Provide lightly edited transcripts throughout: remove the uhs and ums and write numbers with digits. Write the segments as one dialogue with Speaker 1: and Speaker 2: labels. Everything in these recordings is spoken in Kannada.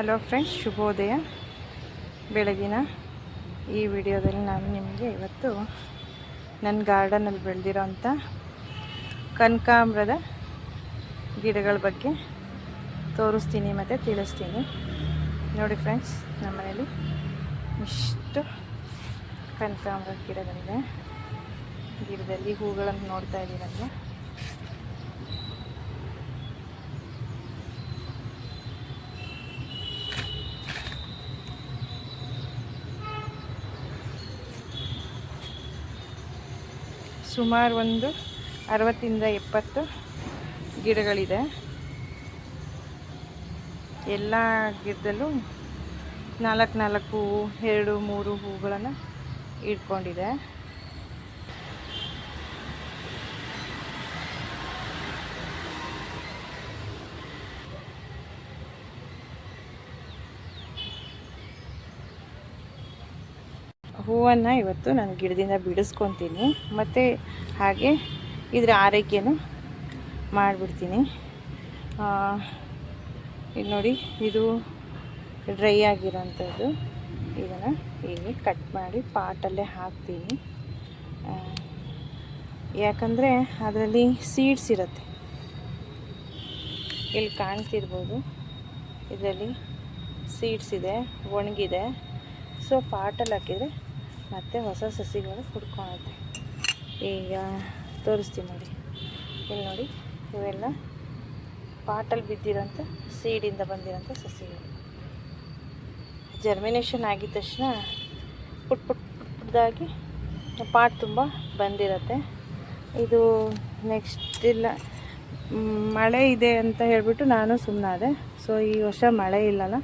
Speaker 1: ಹಲೋ ಫ್ರೆಂಡ್ಸ್, ಶುಭೋದಯ. ಬೆಳಗಿನ ಈ ವಿಡಿಯೋದಲ್ಲಿ ನಾನು ನಿಮಗೆ ಇವತ್ತು ನನ್ನ ಗಾರ್ಡನಲ್ಲಿ ಬೆಳೆದಿರೋಂಥ ಕನಕಾಂಬರದ ಗಿಡಗಳ ಬಗ್ಗೆ ತೋರಿಸ್ತೀನಿ ಮತ್ತು ತಿಳಿಸ್ತೀನಿ. ನೋಡಿ ಫ್ರೆಂಡ್ಸ್, ನಮ್ಮ ಮನೇಲಿ ಇಷ್ಟು ಕನಕಾಂಬರದ ಗಿಡಗಳಿದೆ. ಗಿಡದಲ್ಲಿ ಹೂಗಳನ್ನು ನೋಡ್ತಾ ಇದ್ದೀರಲ್ಲ, ಸುಮಾರು ಒಂದು 60 ಇಂದ 70 ಗಿಡಗಳಿದೆ. ಎಲ್ಲ ಗಿಡದಲ್ಲೂ 4 ಹೂವು, 2-3 ಹೂಗಳನ್ನು ಇಟ್ಕೊಂಡಿದೆ. ಹೂವನ್ನು ಇವತ್ತು ನಾನು ಗಿಡದಿಂದ ಬಿಡಿಸ್ಕೊತೀನಿ ಮತ್ತು ಹಾಗೆ ಇದರ ಆರೈಕೆಯನ್ನು ಮಾಡಿಬಿಡ್ತೀನಿ. ಇದು ನೋಡಿ, ಇದು ಡ್ರೈ ಆಗಿರೋಂಥದ್ದು. ಇದನ್ನು ಹೀಗೆ ಕಟ್ ಮಾಡಿ ಪಾಟಲ್ಲೇ ಹಾಕ್ತೀನಿ. ಯಾಕಂದರೆ ಅದರಲ್ಲಿ ಸೀಡ್ಸ್ ಇರುತ್ತೆ. ಇಲ್ಲಿ ಕಾಣ್ತಿರ್ಬೋದು, ಇದರಲ್ಲಿ ಸೀಡ್ಸ್ ಇದೆ, ಒಣಗಿದೆ. ಸೊ ಪಾಟಲ್ಲಿ ಹಾಕಿದರೆ ಮತ್ತೆ ಹೊಸ ಸಸಿಗಳು ಹುಡ್ಕೊಳುತ್ತೆ. ಈಗ ತೋರಿಸ್ತೀನಿ ನೋಡಿ. ಇಲ್ಲಿ ನೋಡಿ, ಇವೆಲ್ಲ ಪಾಟಲ್ಲಿ ಬಿದ್ದಿರೋಂಥ ಸೀಡಿಂದ ಬಂದಿರೋಂಥ ಸಸಿಗಳು. ಜರ್ಮಿನೇಷನ್ ಆಗಿದ ತಕ್ಷಣ ಪುಟ್ಟದಾಗಿ ಪಾಟ್ ತುಂಬ ಬಂದಿರುತ್ತೆ. ಇದು ನೆಕ್ಸ್ಟ್ ಇಲ್ಲ, ಮಳೆ ಇದೆ ಅಂತ ಹೇಳಿಬಿಟ್ಟು ನಾನು ಸುಮ್ಮನಾದೆ. ಸೊ ಈ ವರ್ಷ ಮಳೆ ಇಲ್ಲಲ್ಲ,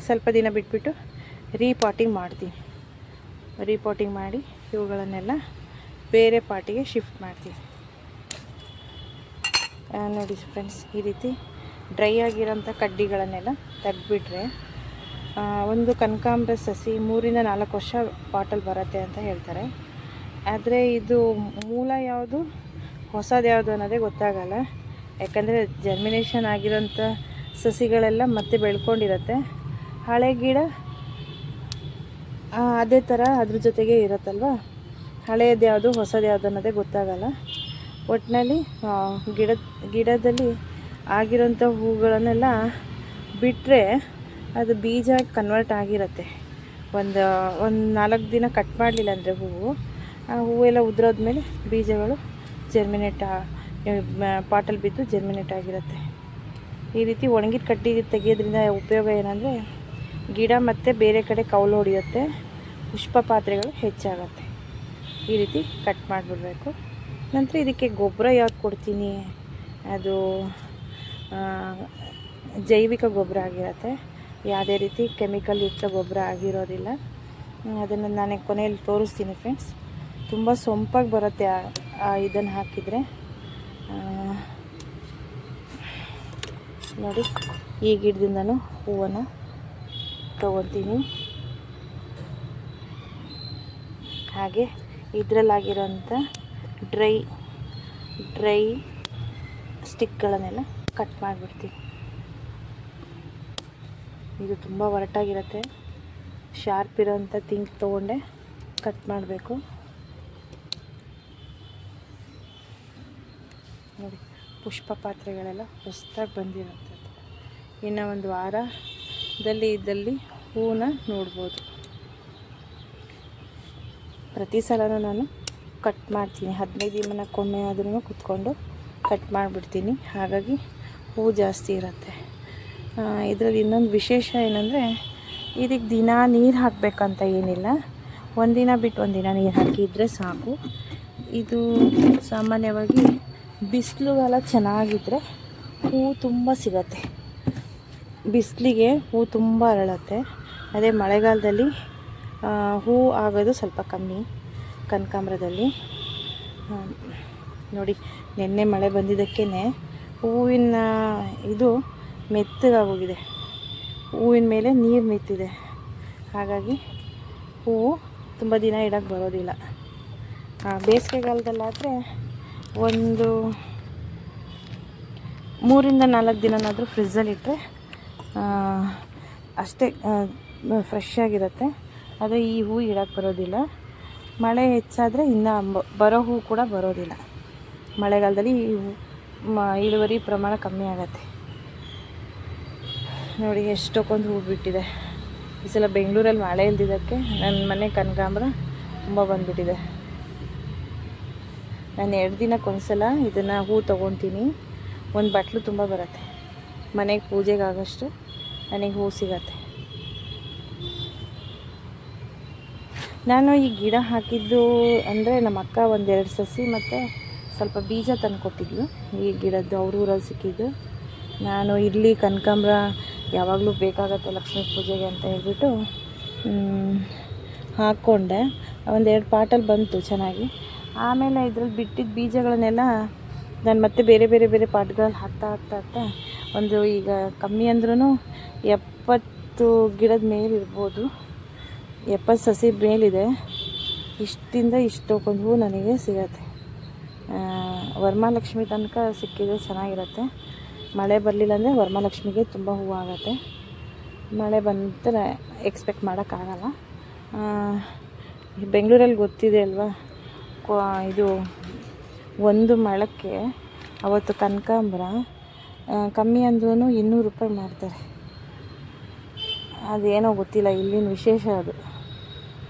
Speaker 1: ಸ್ವಲ್ಪ ದಿನ ಬಿಟ್ಬಿಟ್ಟು ರೀಪಾಟಿಂಗ್ ಮಾಡ್ತೀನಿ. ರೀಪಾಟಿಂಗ್ ಮಾಡಿ ಇವುಗಳನ್ನೆಲ್ಲ ಬೇರೆ ಪಾಟಿಗೆ ಶಿಫ್ಟ್ ಮಾಡ್ತೀನಿ. ನೋಡಿ ಫ್ರೆಂಡ್ಸ್, ಈ ರೀತಿ ಡ್ರೈ ಆಗಿರೋಂಥ ಕಡ್ಡಿಗಳನ್ನೆಲ್ಲ ತೆಗೆದುಬಿಟ್ರೆ ಒಂದು ಕನಕಾಂಬರ ಸಸಿ 3 ಇಂದ 4 ವರ್ಷ ಪಾಟಲ್ಲಿ ಬರುತ್ತೆ ಅಂತ ಹೇಳ್ತಾರೆ. ಆದರೆ ಇದು ಮೂಲ ಯಾವುದು, ಹೊಸದು ಯಾವುದು ಅನ್ನೋದೇ ಗೊತ್ತಾಗಲ್ಲ. ಯಾಕಂದರೆ ಜರ್ಮಿನೇಷನ್ ಆಗಿರೋಂಥ ಸಸಿಗಳೆಲ್ಲ ಮತ್ತೆ ಬೆಳ್ಕೊಂಡಿರುತ್ತೆ. ಹಳೆ ಗಿಡ ಅದೇ ಥರ ಅದ್ರ ಜೊತೆಗೆ ಇರುತ್ತಲ್ವ. ಹಳೆಯದು ಯಾವುದು, ಹೊಸದು ಯಾವುದು ಅನ್ನೋದೇ ಗೊತ್ತಾಗಲ್ಲ. ಒಟ್ಟಿನಲ್ಲಿ ಗಿಡದಲ್ಲಿ ಆಗಿರೋಂಥ ಹೂಗಳನ್ನೆಲ್ಲ ಬಿಟ್ಟರೆ ಅದು ಬೀಜ ಕನ್ವರ್ಟ್ ಆಗಿರುತ್ತೆ. ಒಂದು 4 ದಿನ ಕಟ್ ಮಾಡಲಿಲ್ಲ ಅಂದರೆ ಆ ಹೂವೆಲ್ಲ ಉದುರೋದ್ಮೇಲೆ ಬೀಜಗಳು ಜರ್ಮಿನೇಟ್ ಪಾಟಲ್ಲಿ ಬಿದ್ದು ಜರ್ಮಿನೇಟ್ ಆಗಿರುತ್ತೆ. ಈ ರೀತಿ ಒಣಗಿದ ಕಡ್ಡಿ ತೆಗೆಯೋದ್ರಿಂದ ಉಪಯೋಗ ಏನಂದರೆ ಗಿಡ ಮತ್ತು ಬೇರೆ ಕಡೆ ಕೌಲು ಹೊಡೆಯುತ್ತೆ, ಪುಷ್ಪ ಪಾತ್ರೆಗಳು ಹೆಚ್ಚಾಗುತ್ತೆ. ಈ ರೀತಿ ಕಟ್ ಮಾಡಿಬಿಡ್ಬೇಕು. ನಂತರ ಇದಕ್ಕೆ ಗೊಬ್ಬರ ಯಾವ್ದು ಕೊಡ್ತೀನಿ, ಅದು ಜೈವಿಕ ಗೊಬ್ಬರ ಆಗಿರುತ್ತೆ. ಯಾವುದೇ ರೀತಿ ಕೆಮಿಕಲ್ ಯುಕ್ತ ಗೊಬ್ಬರ ಆಗಿರೋದಿಲ್ಲ. ಅದನ್ನು ನಾನು ಕೊನೆಯಲ್ಲಿ ತೋರಿಸ್ತೀನಿ ಫ್ರೆಂಡ್ಸ್. ತುಂಬ ಸೊಂಪಾಗಿ ಬರುತ್ತೆ ಇದನ್ನು ಹಾಕಿದರೆ. ನೋಡಿ, ಈ ಗಿಡದಿಂದನೂ ಹೂವನ್ನು ತೊಗೊತೀನಿ. ಹಾಗೆ ಇದರಲ್ಲಾಗಿರೋಂಥ ಡ್ರೈ ಸ್ಟಿಕ್ಗಳನ್ನೆಲ್ಲ ಕಟ್ ಮಾಡಿಬಿಡ್ತೀನಿ. ಇದು ತುಂಬ ಒರಟಾಗಿರುತ್ತೆ. ಶಾರ್ಪ್ ಇರೋಂಥ ಥಿಂಗ್ ತೊಗೊಂಡೆ ಕಟ್ ಮಾಡಬೇಕು. ನೋಡಿ, ಪುಷ್ಪ ಪಾತ್ರೆಗಳೆಲ್ಲ ಹೊಸದಾಗಿ ಬಂದಿರೋಂಥದ್ದು. ಇನ್ನು ಒಂದು ವಾರದಲ್ಲಿ ಇದ್ದಲ್ಲಿ ಹೂವನ್ನ ನೋಡ್ಬೋದು. ಪ್ರತಿ ಸಲನೂ ನಾನು ಕಟ್ ಮಾಡ್ತೀನಿ. 15 ದಿನಕ್ಕೊಮ್ಮೆ ಆದ್ರೂ ಕೂತ್ಕೊಂಡು ಕಟ್ ಮಾಡಿಬಿಡ್ತೀನಿ. ಹಾಗಾಗಿ ಹೂವು ಜಾಸ್ತಿ ಇರುತ್ತೆ. ಇದರಲ್ಲಿ ಇನ್ನೊಂದು ವಿಶೇಷ ಏನಂದರೆ, ಇದಕ್ಕೆ ದಿನ ನೀರು ಹಾಕಬೇಕಂತ ಏನಿಲ್ಲ. ಒಂದಿನ ಬಿಟ್ಟು ಒಂದಿನ ನೀರು ಹಾಕಿದರೆ ಸಾಕು. ಇದು ಸಾಮಾನ್ಯವಾಗಿ ಬಿಸಿಲುಗಾಲ ಚೆನ್ನಾಗಿದ್ದರೆ ಹೂವು ತುಂಬ ಸಿಗತ್ತೆ. ಬಿಸಿಲಿಗೆ ಹೂವು ತುಂಬ ಅರಳುತ್ತೆ. ಅದೇ ಮಳೆಗಾಲದಲ್ಲಿ ಹೂವು ಆಗೋದು ಸ್ವಲ್ಪ ಕಮ್ಮಿ ಕನಕಾಂಬರದಲ್ಲಿ. ನೋಡಿ, ನಿನ್ನೆ ಮಳೆ ಬಂದಿದ್ದಕ್ಕೇ ಹೂವಿನ ಇದು ಮೆತ್ತಗಾಗೋಗಿದೆ. ಹೂವಿನ ಮೇಲೆ ನೀರು ನಿಂತಿದೆ. ಹಾಗಾಗಿ ಹೂವು ತುಂಬ ದಿನ ಇಡೋಕ್ಕೆ ಬರೋದಿಲ್ಲ. ಬೇಸಿಗೆಗಾಲದಲ್ಲಾದರೆ ಒಂದು 3 ರಿಂದ 4 ದಿನನಾದರೂ ಫ್ರಿಜ್ಜಲ್ಲಿಟ್ಟರೆ ಅಷ್ಟೇ ಫ್ರೆಶ್ ಆಗಿರುತ್ತೆ. ಆದರೆ ಈ ಹೂ ಇಡೋಕ್ಕೆ ಬರೋದಿಲ್ಲ. ಮಳೆ ಹೆಚ್ಚಾದರೆ ಇನ್ನು ಬರೋ ಹೂ ಕೂಡ ಬರೋದಿಲ್ಲ. ಮಳೆಗಾಲದಲ್ಲಿ ಇಳುವರಿ ಪ್ರಮಾಣ ಕಮ್ಮಿ ಆಗುತ್ತೆ. ನೋಡಿ ಎಷ್ಟೊಂದು ಹೂ ಬಿಟ್ಟಿದೆ. ಈ ಸಲ ಬೆಂಗಳೂರಲ್ಲಿ ಮಳೆ ಇಲ್ದಿದ್ದಕ್ಕೆ ನನ್ನ ಮನೆ ಕನಕಾಂಬರ ತುಂಬ ಬಂದುಬಿಟ್ಟಿದೆ. ನಾನು 2 ದಿನಕ್ಕೊಂದ್ಸಲ ಇದನ್ನು ಹೂ ತೊಗೊತೀನಿ. ಒಂದು ಬಟ್ಲು ತುಂಬ ಬರುತ್ತೆ. ಮನೆಗೆ ಪೂಜೆಗಾಗೋಷ್ಟು ನನಗೆ ಹೂ ಸಿಗತ್ತೆ. ನಾನು ಈ ಗಿಡ ಹಾಕಿದ್ದು ಅಂದರೆ ನಮ್ಮ ಅಕ್ಕ 1-2 ಸಸಿ ಮತ್ತು ಸ್ವಲ್ಪ ಬೀಜ ತಂದು ಕೊಟ್ಟಿದ್ಲು. ಈ ಗಿಡದ್ದು ಅವ್ರ ಊರಲ್ಲಿ ಸಿಕ್ಕಿದ್ದು. ನಾನು ಇಲ್ಲಿ ಕನಕಾಂಬರ ಯಾವಾಗಲೂ ಬೇಕಾಗತ್ತೆ ಲಕ್ಷ್ಮೀ ಪೂಜೆಗೆ ಅಂತ ಹೇಳ್ಬಿಟ್ಟು ಹಾಕ್ಕೊಂಡೆ. 1-2 ಪಾಟಲ್ಲಿ ಬಂತು ಚೆನ್ನಾಗಿ. ಆಮೇಲೆ ಇದ್ರಲ್ಲಿ ಬಿಟ್ಟಿದ್ದ ಬೀಜಗಳನ್ನೆಲ್ಲ ನಾನು ಮತ್ತೆ ಬೇರೆ ಬೇರೆ ಬೇರೆ ಪಾಟ್ಗಳಲ್ಲಿ ಹಾಕ್ತಾ ಒಂದು ಈಗ ಕಮ್ಮಿ ಅಂದ್ರೂ 70 ಗಿಡದ ಮೇಲಿರ್ಬೋದು. 70 ಸಸಿ ಮೇಲಿದೆ. ಇಷ್ಟಿಂದ ಇಷ್ಟಕ್ಕೊಂದು ಹೂ ನನಗೆ ಸಿಗತ್ತೆ. ವರಮಹಾಲಕ್ಷ್ಮಿ ತನಕ ಸಿಕ್ಕಿದ್ರೆ ಚೆನ್ನಾಗಿರುತ್ತೆ. ಮಳೆ ಬರಲಿಲ್ಲ ಅಂದರೆ ವರಮಹಾಲಕ್ಷ್ಮಿಗೆ ತುಂಬ ಹೂವು ಆಗುತ್ತೆ. ಮಳೆ ಬಂದರೆ ಎಕ್ಸ್ಪೆಕ್ಟ್ ಮಾಡೋಕ್ಕಾಗಲ್ಲ. ಬೆಂಗಳೂರಲ್ಲಿ ಗೊತ್ತಿದೆ ಅಲ್ವಾ, ಇದು ಒಂದು ಮೊಳಕ್ಕೆ ಅವತ್ತು ಕನಕಾಂಬರ ಕಮ್ಮಿ ಅಂದ್ರೂ 200 ರೂಪಾಯಿ ಮಾಡ್ತಾರೆ. ಅದೇನೋ ಗೊತ್ತಿಲ್ಲ, ಇಲ್ಲಿನ ವಿಶೇಷ ಅದು.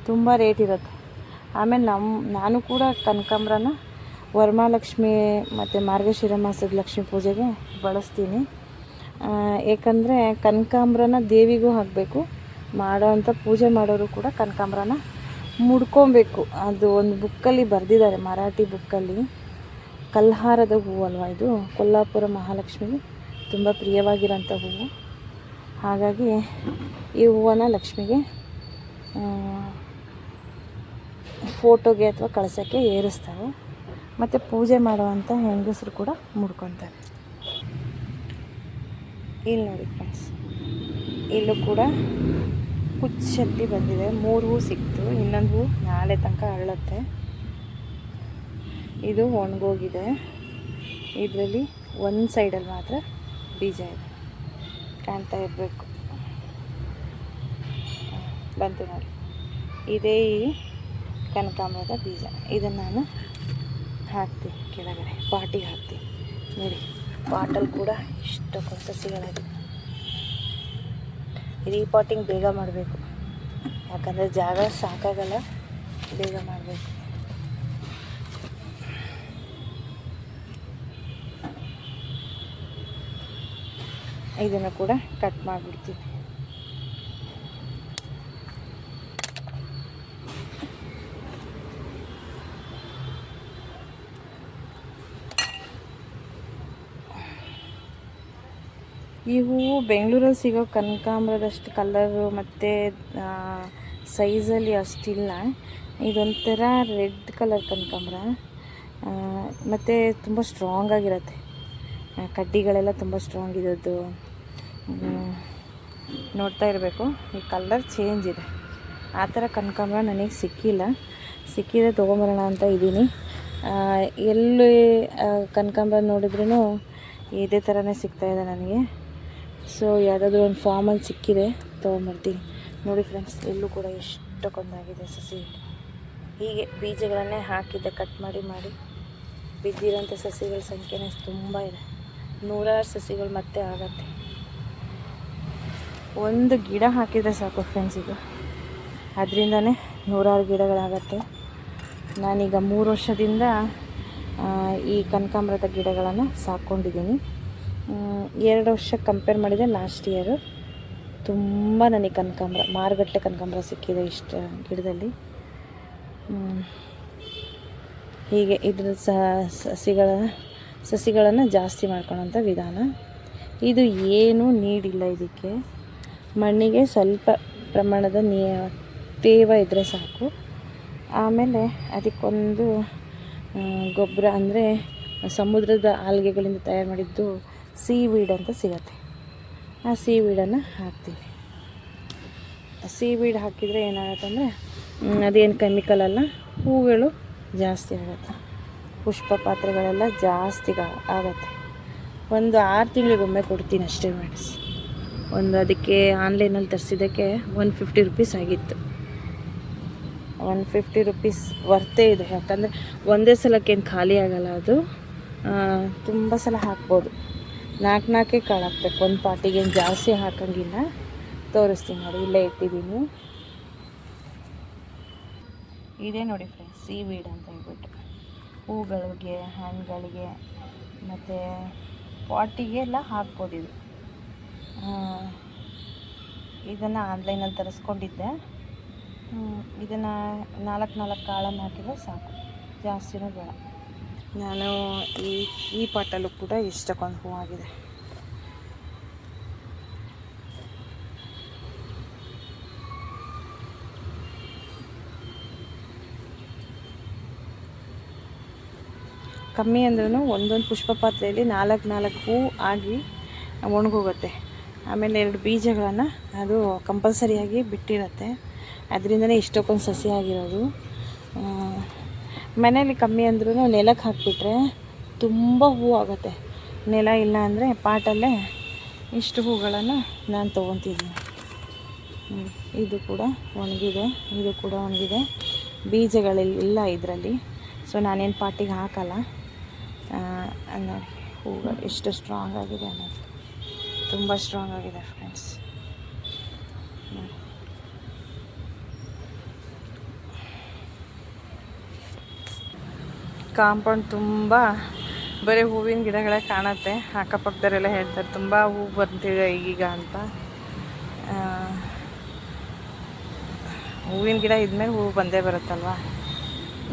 Speaker 1: ತುಂಬ ರೇಟ್ ಇರುತ್ತೆ. ಆಮೇಲೆ ನಾನು ಕೂಡ ಕನಕಾಂಬರನ ವರಮಹಾಲಕ್ಷ್ಮಿ ಮತ್ತು ಮಾರ್ಗಶಿರ ಮಾಸದ ಲಕ್ಷ್ಮೀ ಪೂಜೆಗೆ ಬಳಸ್ತೀನಿ. ಏಕೆಂದರೆ ಕನಕಾಂಬರನ ದೇವಿಗೂ ಹಾಕಬೇಕು, ಮಾಡೋವಂಥ ಪೂಜೆ ಮಾಡೋರು ಕೂಡ ಕನಕಾಂಬರನ ಮುಡ್ಕೊಬೇಕು. ಅದು ಒಂದು ಬುಕ್ಕಲ್ಲಿ ಬರೆದಿದ್ದಾರೆ, ಮರಾಠಿ ಬುಕ್ಕಲ್ಲಿ. ಕಲ್ಹಾರದ ಹೂವು ಅಲ್ವಾ ಇದು, ಕೊಲ್ಲಾಪುರ ಮಹಾಲಕ್ಷ್ಮಿಗೆ ತುಂಬ ಪ್ರಿಯವಾಗಿರೋಂಥ ಹೂವು. ಹಾಗಾಗಿ ಈ ಹೂವನ್ನು ಲಕ್ಷ್ಮಿಗೆ ಫೋಟೋಗೆ ಅಥವಾ ಕಳಸಕ್ಕೆ ಏರಿಸ್ತಾರೆ. ಮತ್ತು ಪೂಜೆ ಮಾಡುವಂಥ ಹೆಂಗಸರು ಕೂಡ ಮುಡ್ಕೊತಾರೆ. ಇಲ್ಲಿ ನೋಡಿ ಫ್ರೆಂಡ್ಸ್, ಇಲ್ಲೂ ಕೂಡ ಕುಚ್ಚಲ್ಲಿ ಬಂದಿದೆ. 3 ಹೂ ಸಿಕ್ತು, ಇನ್ನೊಂದು ಹೂ ನಾಳೆ ತನಕ ಅರಳುತ್ತೆ. ಇದು ಒಣಗೋಗಿದೆ. ಇದರಲ್ಲಿ ಒಂದು ಸೈಡಲ್ಲಿ ಮಾತ್ರ ಬೀಜ ಇದೆ, ಕಾಣ್ತಾ ಇರಬೇಕು. ಬಂತು ನೋಡಿ, ಇದೇ ಈ ಕನಕಾಂಬರದ ಬೀಜ. ಇದನ್ನು ನಾನು ಹಾಕ್ತೀನಿ ಕೆಳಗಡೆ, ಪಾಟಿಗೆ ಹಾಕ್ತೀನಿ. ನೋಡಿ ಪಾಟಲ್ಲಿ ಕೂಡ ಇಷ್ಟೊಂದು ಸಸಿಗಳಾಗಿದೆ. ರೀಪಾಟಿಂಗ್ ಬೇಗ ಮಾಡಬೇಕು, ಯಾಕಂದರೆ ಜಾಗ ಸಾಕಾಗಲ್ಲ, ಬೇಗ ಮಾಡಬೇಕು. ಇದನ್ನು ಕೂಡ ಕಟ್ ಮಾಡಿಬಿಡ್ತೀನಿ. ಈ ಹೂವು ಬೆಂಗಳೂರಲ್ಲಿ ಸಿಗೋ ಕನಕಾಂಬರದಷ್ಟು ಕಲರು ಮತ್ತು ಸೈಜಲ್ಲಿ ಅಷ್ಟಿಲ್ಲ. ಇದೊಂಥರ ರೆಡ್ ಕಲರ್ ಕನಕಾಂಬರ ಮತ್ತು ತುಂಬ ಸ್ಟ್ರಾಂಗಾಗಿರುತ್ತೆ. ಕಡ್ಡಿಗಳೆಲ್ಲ ತುಂಬ ಸ್ಟ್ರಾಂಗ್ ಇರೋದು ನೋಡ್ತಾ ಇರಬೇಕು. ಈ ಕಲರ್ ಚೇಂಜ್ ಇದೆ. ಆ ಥರ ಕನಕಾಂಬರ ನನಗೆ ಸಿಕ್ಕಿದ್ರೆ ತೊಗೊಂಬರೋಣ ಅಂತ ಇದ್ದೀನಿ. ಎಲ್ಲಿ ಕನಕಾಂಬರ ನೋಡಿದ್ರೂ ಇದೇ ಥರನೇ ಸಿಗ್ತಾಯಿದೆ ನನಗೆ. ಸೊ ಯಾವುದಾದ್ರೂ ಒಂದು ಫಾರ್ಮಲ್ಲಿ ಸಿಕ್ಕಿದೆ ತೊಗೊಂಬರ್ತೀನಿ. ನೋಡಿ ಫ್ರೆಂಡ್ಸ್, ಎಲ್ಲೂ ಕೂಡ ಎಷ್ಟೊಂದಾಗಿದೆ ಸಸಿ. ಹೀಗೆ ಬೀಜಗಳನ್ನೇ ಹಾಕಿದ್ದೆ, ಕಟ್ ಮಾಡಿ ಬಿದ್ದಿರೋಂಥ ಸಸಿಗಳ ಸಂಖ್ಯೆನೇ ತುಂಬ ಇದೆ. 100 ಸಸಿಗಳು ಮತ್ತೆ ಆಗತ್ತೆ. ಒಂದು ಗಿಡ ಹಾಕಿದರೆ ಸಾಕು ಫ್ರೆಂಡ್ಸ್, ಇದು ಅದರಿಂದನೇ 100 ಗಿಡಗಳಾಗತ್ತೆ. ನಾನೀಗ 3 ವರ್ಷದಿಂದ ಈ ಕನಕಾಂಬರದ ಗಿಡಗಳನ್ನು ಸಾಕ್ಕೊಂಡಿದ್ದೀನಿ. 2 ವರ್ಷ ಕಂಪೇರ್ ಮಾಡಿದರೆ ಲಾಸ್ಟ್ ಇಯರು ತುಂಬ ನನಗೆ ಮಾರುಗಟ್ಟಲೆ ಕನಕಾಂಬರ ಸಿಕ್ಕಿದೆ ಇಷ್ಟು ಗಿಡದಲ್ಲಿ. ಹೀಗೆ ಇದ್ರ ಸಸಿಗಳನ್ನು ಜಾಸ್ತಿ ಮಾಡ್ಕೊಳ್ಳೋಂಥ ವಿಧಾನ ಇದು. ಏನೂ ನೀಡಿಲ್ಲ ಇದಕ್ಕೆ. ಮಣ್ಣಿಗೆ ಸ್ವಲ್ಪ ಪ್ರಮಾಣದ ತೇವ ಇದ್ದರೆ ಸಾಕು. ಆಮೇಲೆ ಅದಕ್ಕೊಂದು ಗೊಬ್ಬರ ಅಂದರೆ ಸಮುದ್ರದ ಆಲ್ಗೆಗಳಿಂದ ತಯಾರು ಮಾಡಿದ್ದು ಸೀವೀಡ್ ಅಂತ ಸಿಗತ್ತೆ. ಆ ಸೀವೀಡನ್ನು ಹಾಕ್ತೀವಿ. ಸೀವೀಡ್ ಹಾಕಿದರೆ ಏನಾಗುತ್ತೆ ಅಂದರೆ ಅದೇನು ಕೆಮಿಕಲ್ ಅಲ್ಲ, ಹೂಗಳು ಜಾಸ್ತಿ ಆಗುತ್ತೆ, ಪುಷ್ಪ ಪಾತ್ರೆಗಳೆಲ್ಲ ಜಾಸ್ತಿ ಆಗುತ್ತೆ. ಒಂದು 6 ತಿಂಗಳಿಗೊಮ್ಮೆ ಕೊಡ್ತೀನಿ ಅಷ್ಟೇ ಮೆಡಿಸ್. ಒಂದು ಅದಕ್ಕೆ ಆನ್ಲೈನಲ್ಲಿ ತರಿಸಿದ್ದಕ್ಕೆ 150 ರುಪೀಸ್ ಆಗಿತ್ತು. 150 ರುಪೀಸ್ ವರ್ತೇ ಇದೆ, ಯಾಕಂದರೆ ಒಂದೇ ಸಲಕ್ಕೇನು ಖಾಲಿ ಆಗೋಲ್ಲ ಅದು. ತುಂಬ ಸಲ ಹಾಕ್ಬೋದು. 4 ಕಾಳು ಹಾಕ್ಬೇಕು ಒಂದು ಪಾಟಿಗೆ, ಏನು ಜಾಸ್ತಿ ಹಾಕೋಂಗಿಲ್ಲ. ತೋರಿಸ್ತೀನಿ ನೋಡಿ, ಇಲ್ಲೇ ಇಟ್ಟಿದ್ದೀನಿ. ಇದೇ ನೋಡಿ ಫ್ರೆಂಡ್ಸ್, ಸೀವೀಡ್ ಅಂತ ಹೇಳ್ಬಿಟ್ಟು ಹೂಗಳಿಗೆ, ಹಣ್ಣುಗಳಿಗೆ ಮತ್ತು ಪಾಟಿಗೆ ಎಲ್ಲ ಹಾಕ್ಬೋದು ಇದು. ಇದನ್ನು ಆನ್ಲೈನಲ್ಲಿ ತರಿಸ್ಕೊಂಡಿದ್ದೆ. ಇದನ್ನು 4 ಕಾಳನ್ನು ಹಾಕಿದರೆ ಸಾಕು, ಜಾಸ್ತಿನೂ ಬೇಡ. ನಾನು ಈ ಪಾಟಲ್ಲೂ ಕೂಡ ಇಷ್ಟಕ್ಕೊಂದು ಹೂವಾಗಿದೆ. ಕಮ್ಮಿ ಅಂದ್ರೂ ಒಂದೊಂದು ಪುಷ್ಪ ಪಾತ್ರೆಯಲ್ಲಿ 4 ಹೂ ಆಗಿ ಒಣಗೋಗುತ್ತೆ. ಆಮೇಲೆ 2 ಬೀಜಗಳನ್ನು ಅದು ಕಂಪಲ್ಸರಿಯಾಗಿ ಬಿಟ್ಟಿರುತ್ತೆ. ಅದರಿಂದನೇ ಇಷ್ಟಕ್ಕೊಂದು ಸಸಿ ಆಗಿರೋದು. ಮನೇಲಿ ಕಮ್ಮಿ ಅಂದ್ರೂ ನೆಲಕ್ಕೆ ಹಾಕಿಬಿಟ್ರೆ ತುಂಬ ಹೂ ಆಗುತ್ತೆ. ನೆಲ ಇಲ್ಲ ಅಂದರೆ ಪಾಟಲ್ಲೇ ಇಷ್ಟು ಹೂಗಳನ್ನು ನಾನು ತೊಗೊತಿದ್ದೀನಿ. ಇದು ಕೂಡ ಒಣಗಿದೆ, ಇದು ಕೂಡ ಒಣಗಿದೆ. ಬೀಜಗಳಿಲ್ಲ ಇದರಲ್ಲಿ, ಸೊ ನಾನೇನು ಪಾಟಿಗೆ ಹಾಕಲ್ಲ. ನೋಡಿ ಹೂಗಳು ಎಷ್ಟು ಸ್ಟ್ರಾಂಗ್ ಆಗಿದೆ ಅನ್ನೋದು, ತುಂಬ ಸ್ಟ್ರಾಂಗ್ ಆಗಿದೆ ಫ್ರೆಂಡ್ಸ್. ಕಾಂಪೌಂಡ್ ತುಂಬ ಬರೀ ಹೂವಿನ ಗಿಡಗಳೇ ಕಾಣುತ್ತೆ. ಅಕ್ಕಪಕ್ಕದವರೆಲ್ಲ ಹೇಳ್ತಾರೆ ತುಂಬ ಹೂ ಬರ್ತಿದೆ ಈಗೀಗ ಅಂತ. ಹೂವಿನ ಗಿಡ ಇದ್ಮೇಲೆ ಹೂವು ಬಂದೇ ಬರುತ್ತಲ್ವ.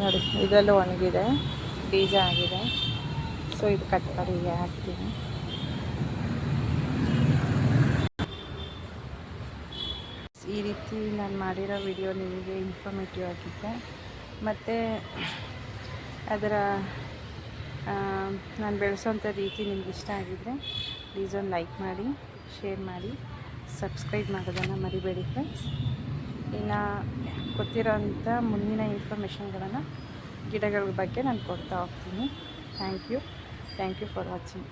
Speaker 1: ನೋಡಿ ಇದರಲ್ಲೂ ಒಣಗಿದೆ, ಬೀಜ ಆಗಿದೆ. ಸೊ ಇದು ಕಟ್ ಮಾಡಿ ಹೀಗೆ ಹಾಕ್ತೀನಿ. ಈ ರೀತಿ ನಾನು ಮಾಡಿರೋ ವಿಡಿಯೋ ನಿಮಗೆ ಇನ್ಫಾರ್ಮೇಟಿವ್ ಆಗಿದ್ದೆ, ಮತ್ತು ಅದರ ನಾನು ಬೆಳೆಸೋಂಥ ರೀತಿ ನಿಮ್ಗೆ ಇಷ್ಟ ಆಗಿದ್ದರೆ ಪ್ಲೀಸ್ ಒಂದು ಲೈಕ್ ಮಾಡಿ, ಶೇರ್ ಮಾಡಿ, ಸಬ್ಸ್ಕ್ರೈಬ್ ಮಾಡೋದನ್ನು ಮರಿಬೇಡಿ ಫ್ರೆಂಡ್ಸ್. ಇನ್ನು ಗೊತ್ತಿರೋಂಥ ಮುಂದಿನ ಇನ್ಫಾರ್ಮೇಷನ್ಗಳನ್ನು ಗಿಡಗಳ ಬಗ್ಗೆ ನಾನು ಕೊಡ್ತಾ ಹೋಗ್ತೀನಿ. Thank you for watching.